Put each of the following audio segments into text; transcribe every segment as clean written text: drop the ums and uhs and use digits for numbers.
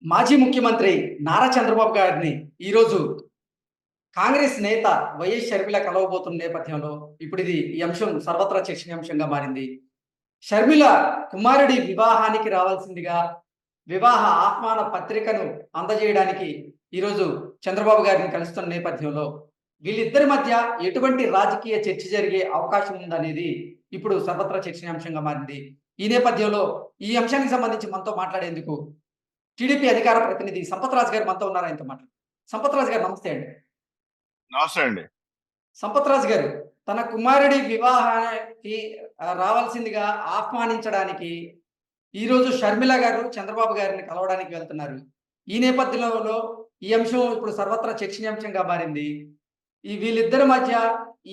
మాజీ ముఖ్యమంత్రి నారా చంద్రబాబు గారిని ఈరోజు కాంగ్రెస్ నేత వైఎస్ షర్మిల కలవబోతున్న నేపథ్యంలో ఇప్పుడు ఈ అంశం సర్వత్రా చర్చనీయాంశంగా మారింది. షర్మిల కుమారుడి వివాహానికి రావాల్సిందిగా వివాహ ఆహ్వాన పత్రికను అందజేయడానికి ఈరోజు చంద్రబాబు గారిని కలుస్తున్న నేపథ్యంలో వీళ్ళిద్దరి మధ్య ఎటువంటి రాజకీయ చర్చ జరిగే అవకాశం ఉందనేది ఇప్పుడు సర్వత్రా చర్చనీయాంశంగా మారింది. ఈ నేపథ్యంలో ఈ అంశానికి సంబంధించి మనతో మాట్లాడేందుకు టీడీపీ అధికార ప్రతినిధి సంపత్ రాజు గారు మనతో ఉన్నారు. ఆయనతో మాట్లాడు. సంపత్ రాజు గారు నమస్తే అండి. నమస్తే అండి. సంపత్ రాజు గారు, తన కుమారుడి వివాహానికి రావాల్సిందిగా ఆహ్వానించడానికి ఈరోజు షర్మిల గారు చంద్రబాబు గారిని కలవడానికి వెళ్తున్నారు. ఈ నేపథ్యంలో ఈ అంశం ఇప్పుడు సర్వత్రా చర్చనీయాంశంగా మారింది. వీళ్ళిద్దరి మధ్య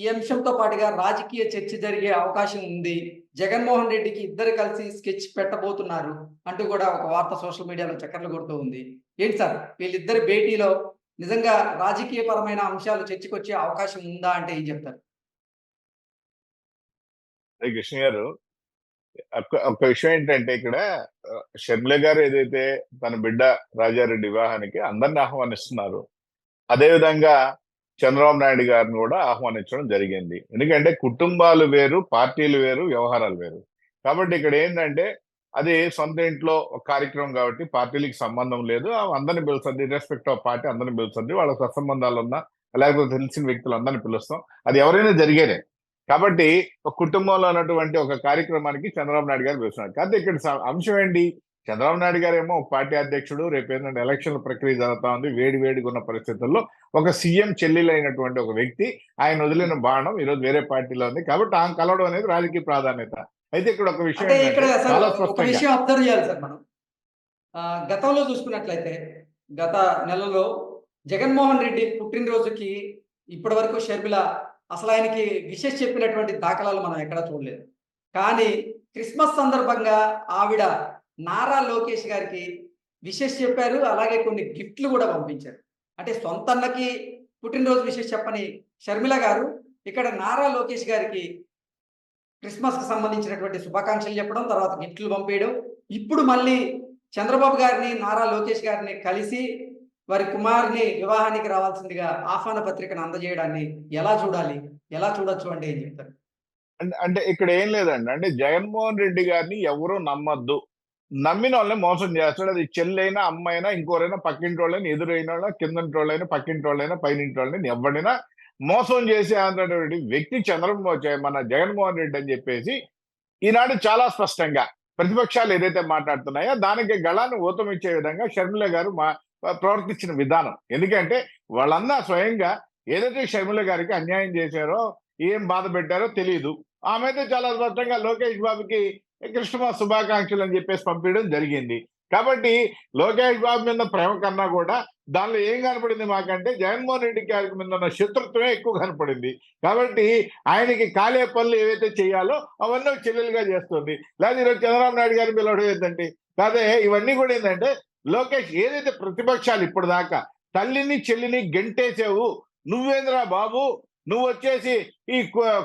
ఈ అంశంతో పాటుగా రాజకీయ చర్చ జరిగే అవకాశం ఉంది. జగన్మోహన్ రెడ్డికి ఇద్దరు కలిసి స్కెచ్ పెట్టబోతున్నారు అంటూ కూడా ఒక వార్త సోషల్ మీడియాలో చక్కర్లు కొడుతూ ఉంది. ఏంటి సార్, వీళ్ళిద్దరి భేటీలో నిజంగా రాజకీయపరమైన అంశాలు చర్చకొచ్చే అవకాశం ఉందా అంటే ఏం చెప్తారు? అదే కృష్ణ గారు, ఒక విషయం ఏంటంటే ఇక్కడ షర్మిల గారు ఏదైతే తన బిడ్డ రాజారెడ్డి వివాహానికి అందరిని ఆహ్వానిస్తున్నారు, అదే విధంగా చంద్రబాబు నాయుడు గారిని కూడా ఆహ్వానించడం జరిగింది. ఎందుకంటే కుటుంబాలు వేరు, పార్టీలు వేరు, వ్యవహారాలు వేరు. కాబట్టి ఇక్కడ ఏంటంటే అది సొంత ఇంట్లో ఒక కార్యక్రమం కాబట్టి పార్టీలకు సంబంధం లేదు. అందరిని పిలుస్తుంది, రెస్పెక్ట్ ఆఫ్ పార్టీ అందరిని పిలుస్తుంది. వాళ్ళ సత్సంబంధాలు ఉన్నా లేకపోతే తెలిసిన వ్యక్తులు అందరిని పిలుస్తాం. అది ఎవరైనా జరిగేదే. కాబట్టి ఒక కుటుంబంలో ఉన్నటువంటి ఒక కార్యక్రమానికి చంద్రబాబు నాయుడు గారు పిలుస్తున్నారు. కాకపోతే ఇక్కడ అంశం ఏంటి, చంద్రబాబు నాయుడు గారు ఏమో పార్టీ అధ్యక్షుడు, రేపు ఏంటంటే ఎలక్షన్ల ప్రక్రియ జరుగుతా ఉంది, వేడి వేడిగా ఉన్న పరిస్థితుల్లో ఒక సీఎం చెల్లెలైనటువంటి ఒక వ్యక్తి ఆయన వదిలిన బాణం ఈరోజు వేరే పార్టీలో ఉంది. కాబట్టి ఆమె కలవడం అనేది రాజకీయ ప్రాధాన్యత. అయితే ఇక్కడ ఒక విషయం అంటే ఇక్కడ ఏంటంటే అసలు చాలా ఒక స్పష్టంగా విషయం అబ్జర్వ్ చేయాలి సార్ మనం. గతంలో చూసుకున్నట్లయితే గత నెలలో జగన్మోహన్ రెడ్డి పుట్టినరోజుకి ఇప్పటివరకు షర్మిల అసలు ఆయనకి విషెస్ చెప్పినటువంటి దాఖలాలు మనం ఎక్కడా చూడలేదు. కానీ క్రిస్మస్ సందర్భంగా ఆవిడ నారా లోకేష్ గారికి విషెస్ చెప్పారు. అలాగే కొన్ని గిఫ్ట్లు కూడా పంపించారు. అంటే సొంత అన్నకి పుట్టినరోజు విషెస్ చెప్పని షర్మిల గారు ఇక్కడ నారా లోకేష్ గారికి క్రిస్మస్‌కి సంబంధించినటువంటి శుభాకాంక్షలు చెప్పడం, తర్వాత గిఫ్ట్లు పంపియడం. ఇప్పుడు మళ్ళీ చంద్రబాబు గారిని, నారా లోకేష్ గారిని కలిసి వారి కుమారుని వివాహానికి రావాల్సిందిగా ఆహ్వాన పత్రికను అందజేయడాన్ని ఎలా చూడాలి? ఎలా చూడొచ్చు అంటే ఏం చెప్తారు? అంటే ఇక్కడ ఏం లేదండి. అంటే జగన్మోహన్ రెడ్డి గారిని ఎవరు నమ్మొద్దు. నమ్మిన వాళ్ళని మోసం చేస్తాడు. అది చెల్లైనా, అమ్మైనా, ఇంకోరైనా, పక్కింటోళ్ళైనా, ఎదురైనోళ్ళైనా, కిందంటోళ్ళైనా, పక్కింటోళ్ళైనా, పైనింటోళ్ళని ఎవడినా మోసం చేసే అంతటి వ్యక్తి మన జగన్మోహన్ రెడ్డి అని చెప్పేసి ఈనాడు చాలా స్పష్టంగా ప్రతిపక్షాలు ఏదైతే మాట్లాడుతున్నాయో దానికి గళాన్ని ఊతమిచ్చే విధంగా షర్మిల గారు ప్రవర్తించిన విధానం. ఎందుకంటే వాళ్ళన్నా స్వయంగా ఏదైతే షర్మిల గారికి అన్యాయం చేశారో, ఏం బాధ పెట్టారో తెలియదు. ఆమె అయితే చాలా స్పష్టంగా లోకేష్ బాబుకి క్రిస్మస్ శుభాకాంక్షలు అని చెప్పేసి పంపించడం జరిగింది. కాబట్టి లోకేష్ బాబు మీద ప్రేమ కన్నా కూడా దానిలో ఏం కనపడింది మాకంటే జగన్మోహన్ రెడ్డి గారి మీద ఉన్న శత్రుత్వమే ఎక్కువ కనపడింది. కాబట్టి ఆయనకి కాలే పనులు ఏవైతే చేయాలో అవన్నీ చెల్లెలుగా చేస్తుంది. లేదా ఈరోజు చంద్రబాబు నాయుడు గారిని పిలవడం ఏంటంటే కాదే, ఇవన్నీ కూడా ఏంటంటే లోకేష్ ఏదైతే ప్రతిపక్షాలు ఇప్పుడు దాకా తల్లిని చెల్లిని గెంటేసావు, నువ్వేంద్రా బాబు, నువ్వు వచ్చేసి ఈ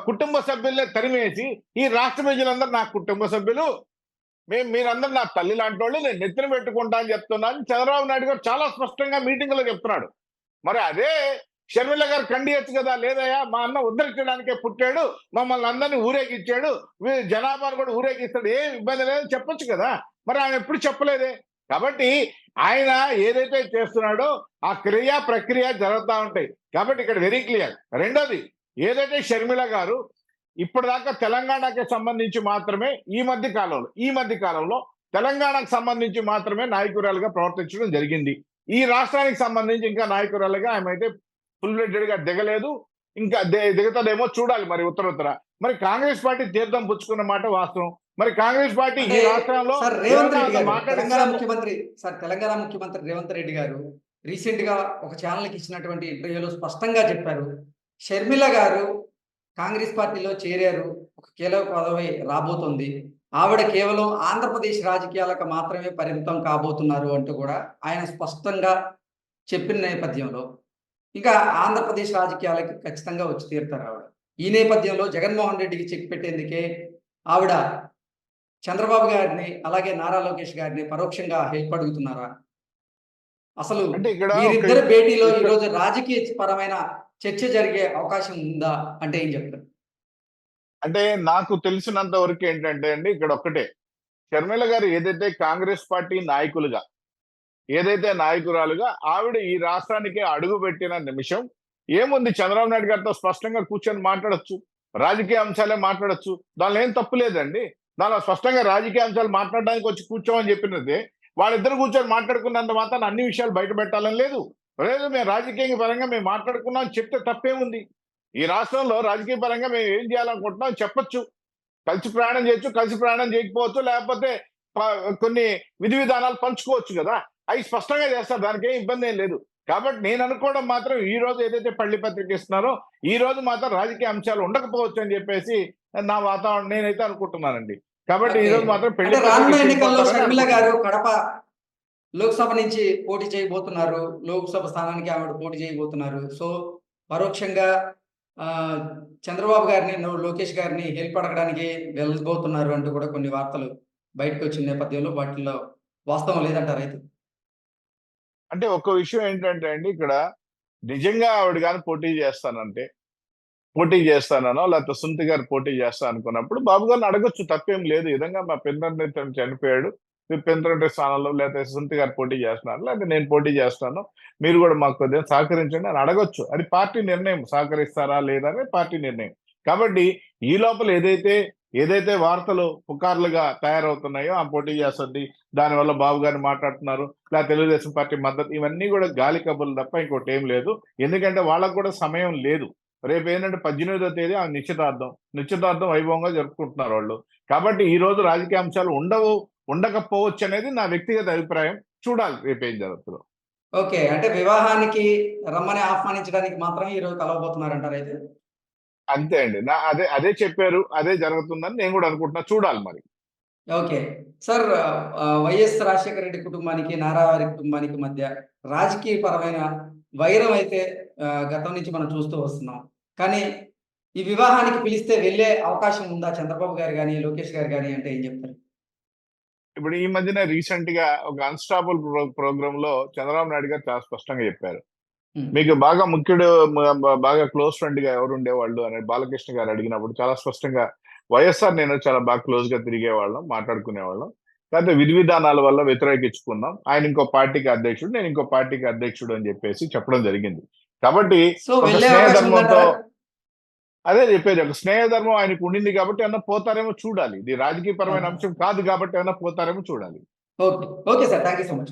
కుటుంబ సభ్యులనే తరిమేసి ఈ రాష్ట్ర ప్రజలందరూ నా కుటుంబ సభ్యులు, మీరందరూ నా తల్లి లాంటి వాళ్ళు, నేను నెత్తిన పెట్టుకుంటా అని చెప్తున్నాను చంద్రబాబు నాయుడు గారు చాలా స్పష్టంగా మీటింగ్ లో చెప్తున్నాడు. మరి అదే షర్మిల గారు ఖండియచ్చు కదా, లేదయ్యా మా అన్న ఉద్ధరించడానికే పుట్టాడు, మమ్మల్ని అందరినీ ఊరేగిచ్చాడు, జనాభాను కూడా ఊరేగిస్తాడు, ఏం ఇబ్బంది లేదని చెప్పొచ్చు కదా. మరి ఆయన ఎప్పుడు చెప్పలేదే. కాబట్టి ఆయన ఏదైతే చేస్తున్నాడో ఆ ప్రక్రియ జరుగుతూ ఉంటాయి. కాబట్టి ఇక్కడ వెరీ క్లియర్. రెండోది, ఏదైతే షర్మిల గారు ఇప్పటిదాకా తెలంగాణకి సంబంధించి మాత్రమే ఈ మధ్య కాలంలో తెలంగాణకు సంబంధించి మాత్రమే నాయకురాలుగా ప్రవర్తించడం జరిగింది. ఈ రాష్ట్రానికి సంబంధించి ఇంకా నాయకురాలుగా ఆమె అయితే ఫుల్ ఫ్లెడ్జెడ్ గా దిగలేదు. ఇంకా దిగుతుందేమో చూడాలి మరి ఉత్తర. మరి కాంగ్రెస్ పార్టీ తీర్థం పుచ్చుకున్న మాట వాస్తవం. మరి కాంగ్రెస్ పార్టీ ఈ రాష్ట్రంలో తెలంగాణ ముఖ్యమంత్రి రేవంత్ రెడ్డి గారు రీసెంట్ గా ఒక ఛానల్ కి ఇచ్చినటువంటి ఇంటర్వ్యూలో స్పష్టంగా చెప్పారు, షర్మిల గారు కాంగ్రెస్ పార్టీలో చేరారు, ఒక కీలక పదవి రాబోతుంది, ఆవిడ కేవలం ఆంధ్రప్రదేశ్ రాజకీయాలకు మాత్రమే పరిమితం కాబోతున్నారు అంటూ కూడా ఆయన స్పష్టంగా చెప్పిన నేపథ్యంలో ఇంకా ఆంధ్రప్రదేశ్ రాజకీయాలకి ఖచ్చితంగా వచ్చి తీరుతారు ఆవిడ. ఈ నేపథ్యంలో జగన్మోహన్ రెడ్డికి చెక్ పెట్టేందుకే ఆవిడ చంద్రబాబు గారిని అలాగే నారా లోకేష్ గారిని పరోక్షంగా హెల్ప్ అడుగుతున్నారా? అసలు అంటే ఇక్కడ ఒక వీరిద్దరి భేటీలో ఇక్కడ ఈరోజు రాజకీయ పరమైన చర్చ జరిగే అవకాశం ఉందా అంటే ఏం చెప్తారు? అంటే నాకు తెలిసినంత వరకు ఏంటంటే అండి, ఇక్కడ ఒక్కటే షర్మిల గారు ఏదైతే కాంగ్రెస్ పార్టీ నాయకులుగా, ఏదైతే నాయకురాలుగా ఆవిడ ఈ రాష్ట్రానికి అడుగు పెట్టిన నిమిషం ఏముంది, చంద్రబాబు నాయుడు గారితో స్పష్టంగా కూర్చొని మాట్లాడొచ్చు, రాజకీయ అంశాలే మాట్లాడొచ్చు. దానిలో ఏం తప్పు లేదండి. దానిలో స్పష్టంగా రాజకీయ అంశాలు మాట్లాడడానికి వచ్చి కూర్చోమని చెప్పినది. వాళ్ళిద్దరు కూర్చొని మాట్లాడుకున్నంత మాత్రం అన్ని విషయాలు బయట పెట్టాలని లేదు. లేదు, మేము రాజకీయ పరంగా మేము మాట్లాడుకున్నాం చెప్తే తప్పేముంది. ఈ రాష్ట్రంలో రాజకీయ పరంగా మేము ఏం చేయాలనుకుంటున్నాం చెప్పొచ్చు. కలిసి ప్రయాణం చేయొచ్చు, కలిసి ప్రయాణం చేయకపోవచ్చు, లేకపోతే కొన్ని విధి విధానాలు పంచుకోవచ్చు కదా. అవి స్పష్టంగా చేస్తారు, దానికి ఏం ఇబ్బంది ఏం లేదు. కాబట్టి నేను అనుకోవడం మాత్రం ఈ రోజు ఏదైతే పల్లి పత్రిక ఇస్తున్నారో ఈ రోజు మాత్రం రాజకీయ అంశాలు ఉండకపోవచ్చు అని చెప్పేసి నా వాతావరణం నేనైతే అనుకుంటున్నానండి. కాబట్టి ఈ ఓకే. రోజు మాత్రం అంటే పెళ్లి రానున్న పత్రిక ఎన్నికల్లో చించిపోతారని షర్మిల గారు అనుకుంటున్నాను. కడప లోక్‌సభ నుంచి పోటీ చేయబోతున్నారు. లోక్‌సభ స్థానానికి ఆవిడ పోటీ చేయబోతున్నారు. సో, పరోక్షంగా చంద్రబాబు గారిని, లోకేష్ గారిని హెల్ప్ అడగడానికి వెళ్ళబోతున్నారు అంటూ కూడా కొన్ని వార్తలు బయటకొచ్చిన నేపథ్యంలో వాటిల్లో వాస్తవం లేదంటారా అయితే? అంటే ఒక్క విషయం ఏంటంటే అండి, ఇక్కడ నిజంగా ఆవిడ కానీ పోటీ చేస్తాననో లేకపోతే సునీత గారు పోటీ చేస్తా అనుకున్నప్పుడు బాబు గారిని అడగొచ్చు, తప్పేం లేదు. ఈ విధంగా మా పెద్దన్నయ్య ఇతను చనిపోయాడు, మీ పెద్దన్నయ్య స్థానంలో లేకపోతే సునీత గారు పోటీ చేస్తున్నారు, లేకపోతే నేను పోటీ చేస్తాను, మీరు కూడా మాకు కొద్దిగా సహకరించండి అని అడగొచ్చు. అది పార్టీ నిర్ణయం, సహకరిస్తారా లేదా అనేది పార్టీ నిర్ణయం. కాబట్టి ఈ లోపల ఏదైతే వార్తలు పుకార్లుగా తయారవుతున్నాయో ఆ పోటీ చేస్తుంది, దానివల్ల బాబు గారిని మాట్లాడుతున్నారు, లేదా తెలుగుదేశం పార్టీ మద్దతు, ఇవన్నీ కూడా గాలి కబుర్లు తప్ప ఇంకోటి ఏం లేదు. ఎందుకంటే వాళ్ళకు కూడా సమయం లేదు. రేపు ఏంటంటే 18వ తేదీ ఆ నిశ్చితార్థం వైభవంగా జరుపుకుంటున్నారు వాళ్ళు. కాబట్టి ఈ రోజు రాజకీయ అంశాలు ఉండకపోవచ్చు అనేది నా వ్యక్తిగత అభిప్రాయం. చూడాలి రేపు ఏం జరుగుతుందో. ఓకే. అంటే వివాహానికి రమ్మని ఆహ్వానించడానికి మాత్రమే ఈరోజు కలవబోతున్నారంటారైతే? అంతే అండి. అదే చెప్పారు, అదే జరుగుతుందని నేను కూడా అనుకుంటున్నా. చూడాలి మరి. Okay. Sir, YS Rajasekhara Reddy కుటుంబానికి, నారా వారి కుటుంబానికి మధ్య రాజకీయపరమైన వైరం అయితే గతం నుంచి మనం చూస్తూ వస్తున్నాం. కానీ ఈ వివాహానికి పిలిస్తే వెళ్ళే అవకాశం ఉందా చంద్రబాబు గారు గాని, లోకేష్ గారు గాని అంటే ఏం చెప్తారు? ఇప్పుడు ఈ మధ్యన రీసెంట్ గా ఒక అన్‌స్టాపబుల్ ప్రోగ్రామ్ లో చంద్రబాబు నాయుడు గారు చాలా స్పష్టంగా చెప్పారు. హ్మ్. మీకు బాగా ముఖ్యుడు బాగా క్లోజ్ ఫ్రెండ్ గా ఎవరు ఉండేవాళ్ళు అని బాలకృష్ణ గారు అడిగినప్పుడు చాలా స్పష్టంగా వైఎస్ఆర్ నేను చాలా బాగా క్లోజ్ గా తిరిగేవాళ్ళం, మాట్లాడుకునేవాళ్ళం. కాకపోతే విధి విధానాల వల్ల వ్యతిరేకించుకున్నాం. ఆయన ఇంకో పార్టీకి అధ్యక్షుడు, నేను ఇంకో పార్టీకి అధ్యక్షుడు అని చెప్పేసి చెప్పడం జరిగింది. కాబట్టి సో, ఒక వెళ్ళే స్నేహ అవకాశం ధర్మంతో ఉందంటారా? అదే చెప్పేది. ఒక స్నేహ ధర్మం ఆయనకు ఉండింది కాబట్టి ఏమన్నా పోతారేమో చూడాలి. ఇది రాజకీయపరమైన ఓకే. అంశం కాదు కాబట్టి ఏమన్నా పోతారేమో చూడాలి. Okay. Okay sir. Thank you so much.